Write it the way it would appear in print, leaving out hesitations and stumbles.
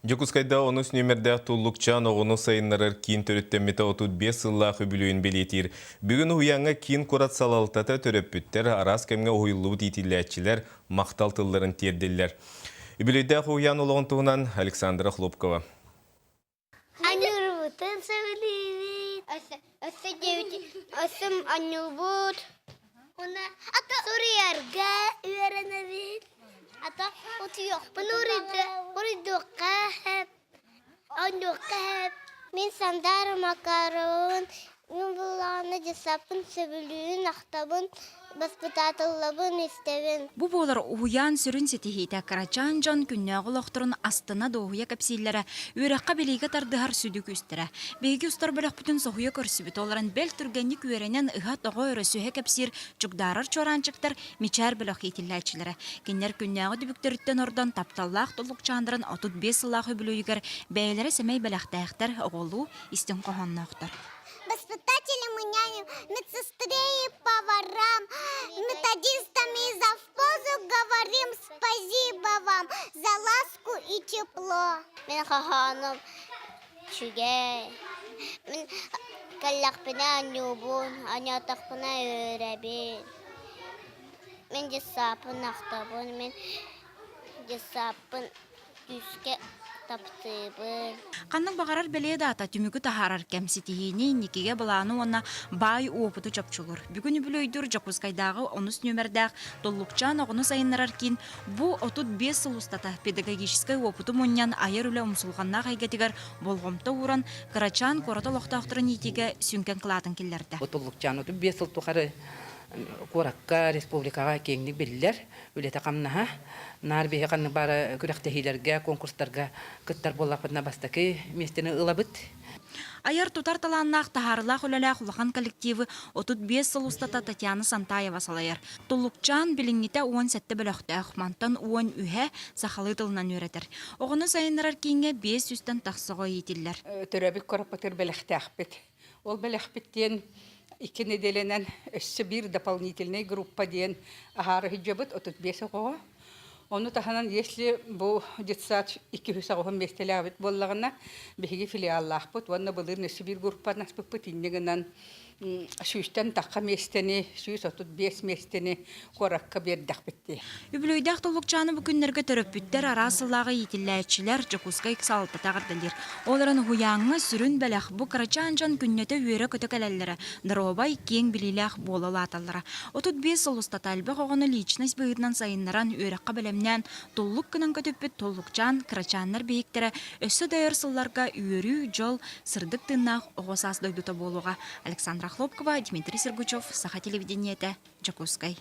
Жокускайда онус нөмерде туллукчан оғыны сайынларыр кин төріттеммете 35 сыллағы бүлуін белетир. Бүгін уяңа кин курат салалтата төрөппүттер, арас кемге ойылу дейтілләтчілер мақтал тылларын терділер. Үбілейді уян олығын туғынан Александра Хлопкова. Анюрбутын сөйлеймін. Өсім анюрбут. Суриярға үйеренемін. Ата отуyor. Bunu orada kahep. Onu kahep. Min sandar makaron. Nubulağını cesapın söbülüğün ahtabın. Baspıtatıllabın istevin. Bu bolar uyan sürün setihita Karachan John künnägı loqturun astına doğuya kapsillere ürekka beliga tardıhar südük üstüre. Begi ustar bölek bütün sohuya körsübüt olaran bel türgenlik üerenen ıhat oğa örösühe kapsir çukdarar çorançıktar miçer bölek itilläçilere. Kinler künnägı dübüktörütten oradan taptallaq toluk çandıran 35 sıllahu bülüyüger beylere semey belaxtayaktar oğulu istin kohannaqtar. Воспитателям и няням, медсестре и поварам, методистам и завхозу говорим спасибо вам за ласку и тепло. Мен хаханым чигей, мен каллахпына нюбун, анятахпына өребин. Мен жесапын ақтабын, мен жесапын түске таптыбын. Канның бағарар беле дата түмігі тахарар кәмсетихini никеге баланы онна бай опыты чапчулur. Бүгін бүлөйдір Жокускайдағы онус нөмердәқ толлукчан оғыны сайынларар кин бұ 35 сыл устата педагогическай опыты мұннян айыр үлі ұмсылғанна қайгетігер болғымта уран Карачан кората лоқтақтырын етеге сүнкен қылатын келлерді. Толлукчан 35 сыл тұқары Коракка республикаға кеңдік белілер, өлеті қамнаға, нар бейі қанның бары күректехилерге, конкурстарға күттар болапына бастақы местені ұлабыт. Айар тутар таланнақ тахарылақ үләләқ ұлақан коллективі 35 сыл ұстата Татьяна Сантаева салайыр. Толлукчан біліңгіте 10 сәтті біліқті әқмантан 10 үйе сақалы тылынан өретір. Оғыны сайынырар кейінге 5 үстен тақсығы етілер. Төрәбік корапатыр біліқті әқпет. Ол біліқпеттен 2 неделенен өссі бір дополнительный группа дейін ағары хүджебіт 35 оғыға. Оны таханан, если бұл детсат 200 оғын местелі абет боллағына, бігігі филиаллақ бұд, онына бұлыр нөсі бір группа наспық бұд, иннегінен сүйістен таққа местені, 35 местені қораққа бердіқ бітті. Үбілөйдәқ толлукчаны бүкіндерге төрөппүттер арасылағы етілләтчілер Жокускай ксалты тағырдылыр. Оларын хуяңы сүрін бәләқ бұ Карачан Жан күннеті өйрі көтік әләлері, дыробай кең біліләқ болалы аталары. 35 сыл ұстаталбы қоғыны личность бұйырнан сайынларан өйріққа бәлемнен толлук күнін көтөппіт Толлукчан, Карачаннар бейіктері өссі дайыр сылларға үйірі, жол, сырдық тыннақ оғысас дойдута болуға. Александра Хлопкова, Дмитрий Сергучев, Саха телевидениеті, Жокускай.